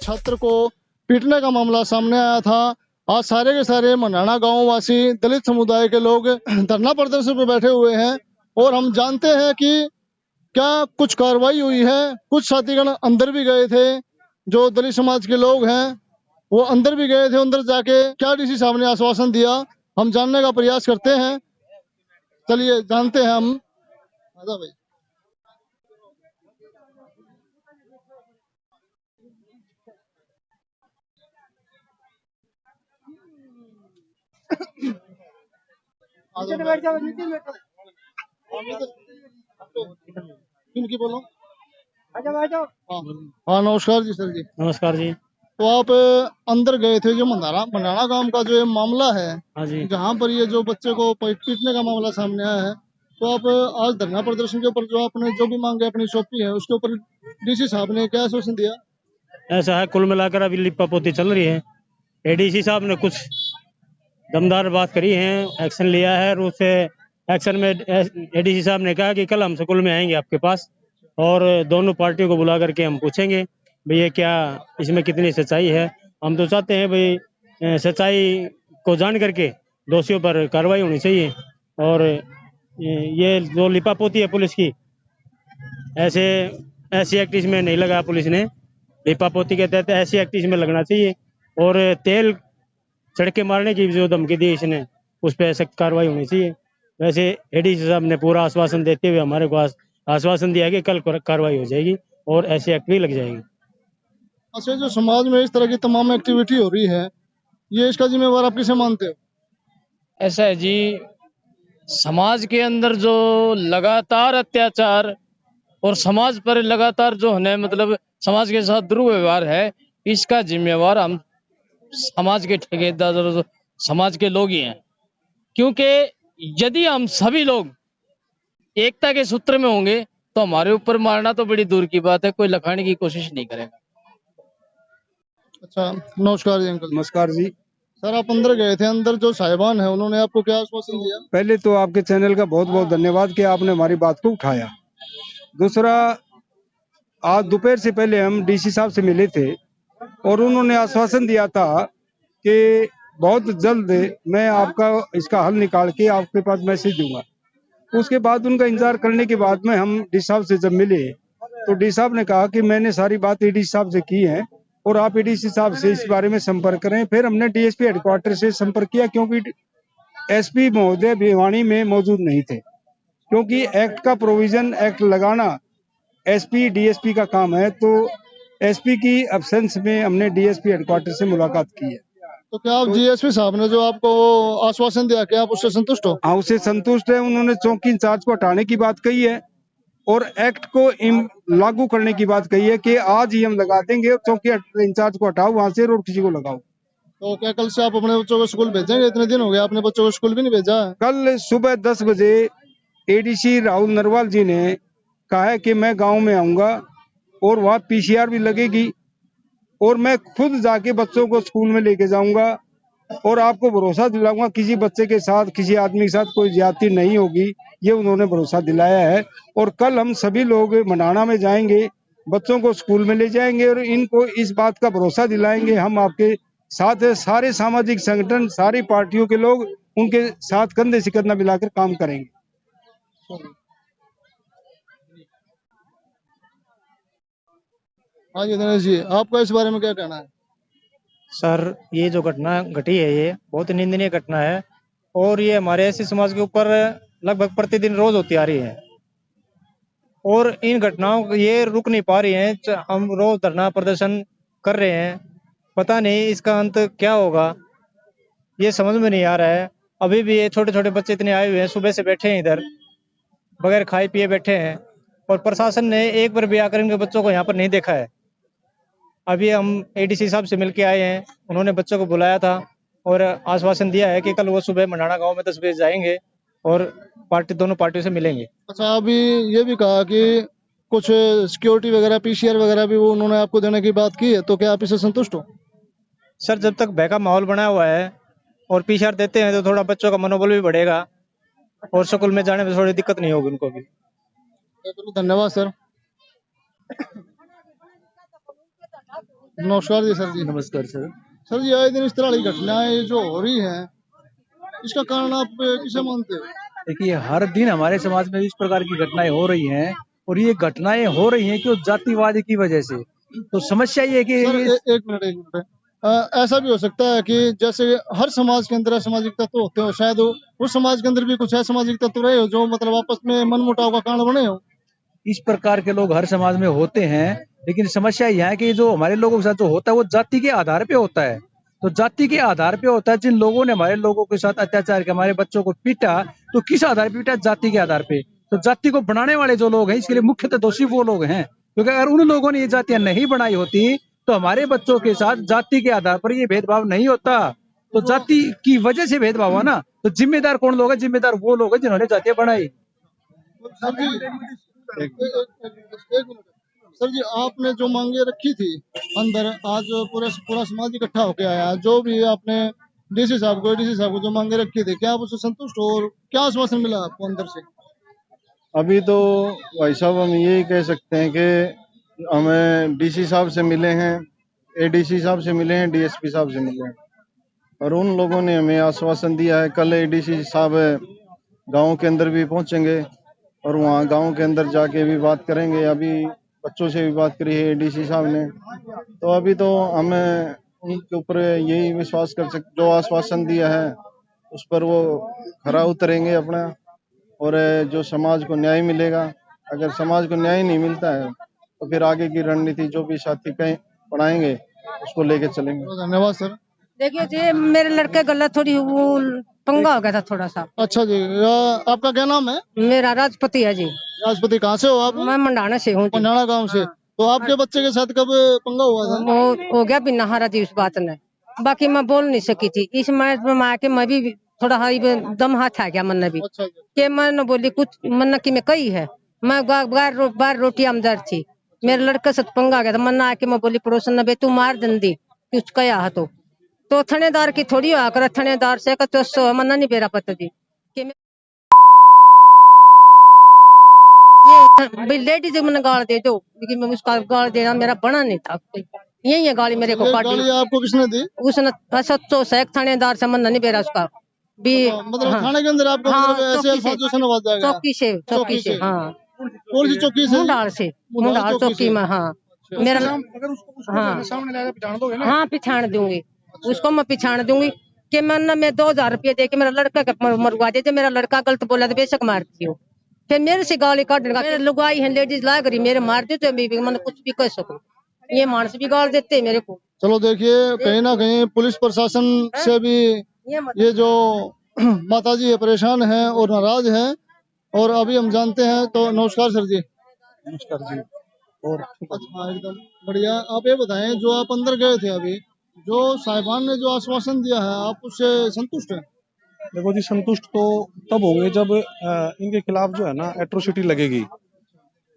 छात्र को पीटने का मामला सामने आया था। आज सारे के सारे मनाना गांव वासी दलित समुदाय के लोग धरना प्रदर्शन पर बैठे हुए हैं और हम जानते हैं कि क्या कुछ कार्रवाई हुई है। कुछ साथीगण अंदर भी गए थे, जो दलित समाज के लोग हैं वो अंदर भी गए थे। अंदर जाके क्या डीसी साहब ने आश्वासन दिया हम जानने का प्रयास करते हैं। चलिए जानते हैं हम। आजा भाई। इनकी बोलो। हाँ हाँ, नमस्कार जी सर जी। नमस्कार जी। तो आप अंदर गए थे, जो मंडाना गांव का जो ये मामला है, हाँ जी। जहाँ पर ये जो बच्चे को पीटने का मामला सामने आया है, तो आप आज धरना प्रदर्शन के ऊपर जो आपने जो भी मांगे अपनी सौंपी है, उसके ऊपर डीसी साहब ने क्या आश्वासन दिया? ऐसा है, कुल मिलाकर अभी लिपा पोती चल रही है। एडीसी साहब ने कुछ दमदार बात करी है, एक्शन लिया है और उससे एक्शन में एडीसी साहब ने कहा कि कल हम स्कूल में आएंगे आपके पास और दोनों पार्टियों को बुला करके हम पूछेंगे भाई ये क्या, इसमें कितनी सच्चाई है। हम तो चाहते हैं भाई सच्चाई को जान करके दोषियों पर कार्रवाई होनी चाहिए। और ये जो लिपा पोती है पुलिस की, ऐसी एक्ट इसमें नहीं लगा पुलिस ने। लिपा पोती के तहत ऐसी एक्ट इसमें लगना चाहिए और तेल सड़के मारने की जो धमकी दी इसने, उस पर सख्त कार्रवाई होनी चाहिए। वैसे एडीसी साहब ने पूरा आश्वासन देते हुए हमारे को आश्वासन दिया कि कल कार्रवाई हो जाएगी और ऐसी एक्ट भी लग जाएगी। अच्छा, जो समाज में इस तरह की तमाम एक्टिविटी हो रही है, ये इसका जिम्मेवार आप किसे मानते हो? ऐसा है जी, समाज के अंदर जो लगातार अत्याचार और समाज पर लगातार जो है मतलब समाज के साथ दुर्व्यवहार है, इसका जिम्मेवार हम समाज के ठेकेदार और समाज के लोग ही हैं। क्योंकि यदि हम सभी लोग एकता के सूत्र में होंगे तो हमारे ऊपर मारना तो बड़ी दूर की बात है, कोई लखाने की कोशिश नहीं करेगा। अच्छा, नमस्कार जी अंकल। नमस्कार जी। सर, आप अंदर गए थे, अंदर जो साहिबान है उन्होंने आपको क्या आश्वासन दिया? पहले तो आपके चैनल का बहुत बहुत धन्यवाद कि आपने हमारी बात को उठाया। दूसरा, आज दोपहर से पहले हम डीसी साहब से मिले थे और उन्होंने आश्वासन दिया था कि बहुत जल्द मैं आपका इसका हल निकाल के आपके पास मैसेज दूंगा। उसके बाद उनका इंतजार करने के बाद में हम डी साहब से जब मिले तो डी साहब ने कहा कि मैंने सारी बात डी साहब से की है और आप एडीसी साहब से इस बारे में संपर्क करें। फिर हमने डीएसपी हेडक्वार्टर से संपर्क किया, क्योंकि एसपी महोदय भिवानी में मौजूद नहीं थे, क्योंकि एक्ट का प्रोविजन एक्ट लगाना एसपी डीएसपी का काम है। तो एसपी की एब्सेंस में हमने डीएसपी हेडक्वार्टर से मुलाकात की है। तो क्या आप डीएसपी साहब ने जो आपको आश्वासन दिया, क्या आप उससे संतुष्ट हो? हाँ, उससे संतुष्ट है। उन्होंने चौकी इंचार्ज को हटाने की बात कही है और एक्ट को लागू करने की बात कही है कि आज ही हम लगा देंगे और चौकी इंचार्ज को हटाओ वहां से और किसी को लगाओ। तो क्या कल से आप अपने बच्चों को स्कूल भेजेंगे? इतने दिन हो गए आपने बच्चों को स्कूल भी नहीं भेजा है। कल सुबह 10 बजे एडीसी राहुल नरवाल जी ने कहा है कि मैं गांव में आऊंगा और वहाँ पीसीआर भी लगेगी और मैं खुद जाके बच्चों को स्कूल में लेके जाऊंगा और आपको भरोसा दिलाऊंगा किसी बच्चे के साथ, किसी आदमी के साथ कोई ज्यादती नहीं होगी। ये उन्होंने भरोसा दिलाया है। और कल हम सभी लोग मनाना में जाएंगे, बच्चों को स्कूल में ले जाएंगे और इनको इस बात का भरोसा दिलाएंगे हम आपके साथ है। सारे सामाजिक संगठन, सारी पार्टियों के लोग उनके साथ कंधे से कंधा मिलाकर काम करेंगे। हाँ जी दिनेश जी, आपका इस बारे में क्या कहना है? सर, ये जो घटना घटी है ये बहुत निंदनीय घटना है और ये हमारे ऐसे समाज के ऊपर लगभग प्रतिदिन रोज होती आ रही है और इन घटनाओं को ये रुक नहीं पा रही हैं। हम रोज धरना प्रदर्शन कर रहे हैं, पता नहीं इसका अंत क्या होगा, ये समझ में नहीं आ रहा है। अभी भी ये छोटे छोटे बच्चे इतने आए हुए हैं, सुबह से बैठे हैं इधर बगैर खाए पिए बैठे हैं और प्रशासन ने एक बार भी आकर इनके बच्चों को यहाँ पर नहीं देखा है। अभी हम एडीसी साहब से मिलके आए हैं, उन्होंने बच्चों को बुलाया था और आश्वासन दिया है कि कल वो सुबह मंडाना गांव में 10 बजे जाएंगे और दोनों पार्टियों से मिलेंगे। अच्छा, अभी ये भी कहा कि कुछ सिक्योरिटी वगैरह, पीसीआर वगैरह भी वो उन्होंने आपको देने की बात की है, तो क्या आप इससे संतुष्ट हो? सर, जब तक भय का माहौल बना हुआ है और पीसीआर देते हैं तो थोड़ा बच्चों का मनोबल भी बढ़ेगा और स्कूल में जाने में थोड़ी दिक्कत नहीं होगी उनको भी। चलो, धन्यवाद सर। नमस्कार जी सर जी। नमस्कार सर। सर जी, आए दिन इस तरह की घटनाएं जो हो रही हैं, इसका कारण आप किसे मानते हो? देखिए, हर दिन हमारे समाज में इस प्रकार की घटनाएं हो रही हैं और ये घटनाएं हो रही हैं क्यों? जातिवाद की वजह से। तो समस्या ये है कि सर ये एक मिनट। ऐसा भी हो सकता है कि जैसे हर समाज के अंदर असामाजिक तत्व होते हो, शायद उस समाज के अंदर भी कुछ असामाजिक तत्व रहे हो जो मतलब आपस में मनमुटाव का कारण बने हो। इस प्रकार के लोग हर समाज में होते हैं, लेकिन समस्या यह है कि जो हमारे लोगों के साथ जो होता है वो जाति के आधार पे होता है। तो जाति के आधार पे होता है, जिन लोगों ने हमारे लोगों के साथ अत्याचार किया, हमारे बच्चों को पीटा, तो किस आधार पे पीटा? जाति के आधार पे। तो जाति को बनाने वाले जो लोग हैं, इसके लिए मुख्यतः दोषी वो लोग हैं, क्योंकि अगर उन लोगों ने ये जातियां नहीं बनाई होती तो हमारे बच्चों के साथ जाति के आधार पर ये भेदभाव नहीं होता। तो जाति की वजह से भेदभाव हुआ ना। तो जिम्मेदार कौन लोग हैं? जिम्मेदार वो लोग हैं जिन्होंने जातियां बनाई। सर जी एक मिनट। सर जी, आपने जो मांगे रखी थी अंदर, आज पूरा पूरा समाज इकट्ठा होके आया, जो भी आपने डीसी साहब को एडीसी साहब को जो मांगे रखी थी, क्या आप उससे संतुष्ट हो और क्या आश्वासन मिला आपको अंदर से? अभी तो भाई साहब हम यही कह सकते हैं कि हमें डीसी साहब से मिले हैं, एडीसी साहब से मिले हैं, डीएसपी साहब से मिले हैं और उन लोगों ने हमें आश्वासन दिया है कल एडीसी साहब गांव के अंदर भी पहुंचेंगे और वहां गांव के अंदर जाके भी बात करेंगे। अभी बच्चों से भी बात करी है एडीसी साहब ने। तो अभी तो हमें उनके ऊपर यही विश्वास कर सकते, जो आश्वासन दिया है उस पर वो खरा उतरेंगे अपना, और जो समाज को न्याय मिलेगा। अगर समाज को न्याय नहीं मिलता है तो फिर आगे की रणनीति जो भी साथी कहीं पढ़ाएंगे उसको लेके चलेंगे। धन्यवाद सर। देखिए जी, मेरे लड़के गलत थोड़ी वो पंगा हो गया था थोड़ा सा। अच्छा जी, आपका क्या नाम है? मेरा राजपति है जी। राजपति, कहाँ से हो आप? मैं मंडाना से हूँ जी। पंडाना गांव से। तो आपके बच्चे के साथ कब पंगा हुआ था? वो हो गया बिना हारा जी उस बात ने। बाकी मैं बोल नहीं सकी थी इस मैच में आके, मैं भी थोड़ा हारी दम हाथ आ गया मन ने भी। अच्छा जी। के मैं बोली कुछ मन की मैं कही है, मैं बार रोटी आमदार थी, मेरे लड़के से पंगा आ गया था। मन आके मैं बोली पड़ोसन ने, बे तू मार दंदी कुछ कया है तो थानेदार की थोड़ी हुआ कर, थानेदार से तो सो मना नहीं बेरा पता जी कि ये लेडीज मैंने गाल दे दो, लेकिन मैं उसका गाल देना मेरा बना नहीं था। यही है गाली मेरे को काटी। गाली आपको किसने दी? उसने सच्चो से थानेदार से मना नहीं बेरा उसका भी। मतलब हाँ, थाने के अंदर आपको हाँ, मतलब ऐसे अल्फाजों से नवाजा गया? चौकी से हाँ, कौन सी चौकी से? मुंडाल चौकी में हाँ। मेरा हाँ हाँ पिछाड़ दूंगी उसको, मैं पिछाड़ दूंगी कि मैं 2000 रुपये दे के मेरा लड़का मरवा दे। मेरा लड़का गलत बोला तो बेशक मारती हो, फिर मेरे से गाली काट मेरे लुगाई है लेडीज ला करी मेरे मार दे तो मैं कुछ भी कर सकूं। ये मानस भी गाल देते मेरे को। चलो देखिए, कहीं ना कहीं पुलिस प्रशासन से भी ये जो माताजी है परेशान है और नाराज है। और अभी हम जानते हैं तो नमस्कार सर जी। नमस्कार जी। और हाँ एकदम बढ़िया। आप ये बताएं, जो आप अंदर गए थे अभी, जो साहिबान ने जो आश्वासन दिया है, आप उससे संतुष्ट हैं? देखो जी, संतुष्ट तो तब होंगे जब इनके खिलाफ जो है ना एट्रोसिटी लगेगी।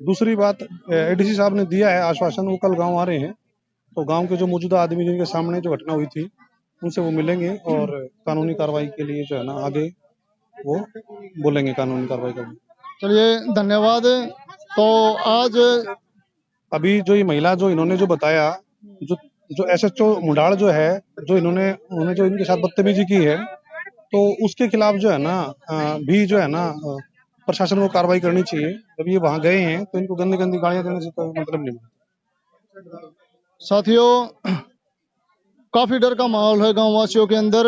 दूसरी बात, एडीसी साहब ने दिया है आश्वासन, वो कल गांव आ रहे हैं, तो गांव के जो मौजूदा आदमी जिनके सामने जो घटना हुई थी उनसे वो मिलेंगे और कानूनी कार्रवाई के लिए जो है ना आगे वो बोलेंगे कानूनी कार्रवाई करने। चलिए धन्यवाद। तो आज अभी जो ये महिला जो इन्होंने जो बताया, जो एसएचओ मुंडाल जो है, जो उन्होंने जो इनके साथ बदतमीजी की है, तो उसके खिलाफ जो है ना भी जो है ना प्रशासन को कार्रवाई करनी चाहिए। जब ये वहां गए हैं तो इनको गंदी गंदी गालियां देने से कोई मतलब नहीं। साथियों, काफी डर का माहौल है गांव वासियों के अंदर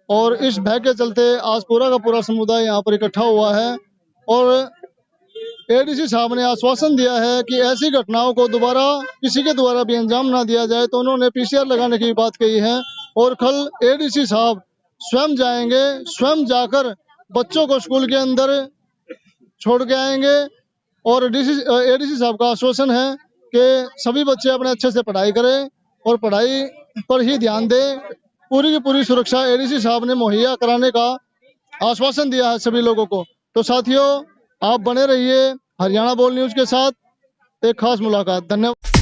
और इस भय के चलते आज पूरा का पूरा समुदाय यहाँ पर इकट्ठा हुआ है। और एडीसी साहब ने आश्वासन दिया है कि ऐसी घटनाओं को दोबारा किसी के द्वारा भी अंजाम ना दिया जाए। तो उन्होंने पीसीआर लगाने की बात कही है और कल एडीसी साहब स्वयं जाएंगे, स्वयं जाकर बच्चों को स्कूल के अंदर छोड़ के आएंगे। और एडीसी साहब का आश्वासन है कि सभी बच्चे अपने अच्छे से पढ़ाई करें और पढ़ाई पर ही ध्यान दें। पूरी की पूरी सुरक्षा एडीसी साहब ने मुहैया कराने का आश्वासन दिया है सभी लोगों को। तो साथियों, आप बने रहिए हरियाणा बोल न्यूज के साथ। एक खास मुलाकात। धन्यवाद।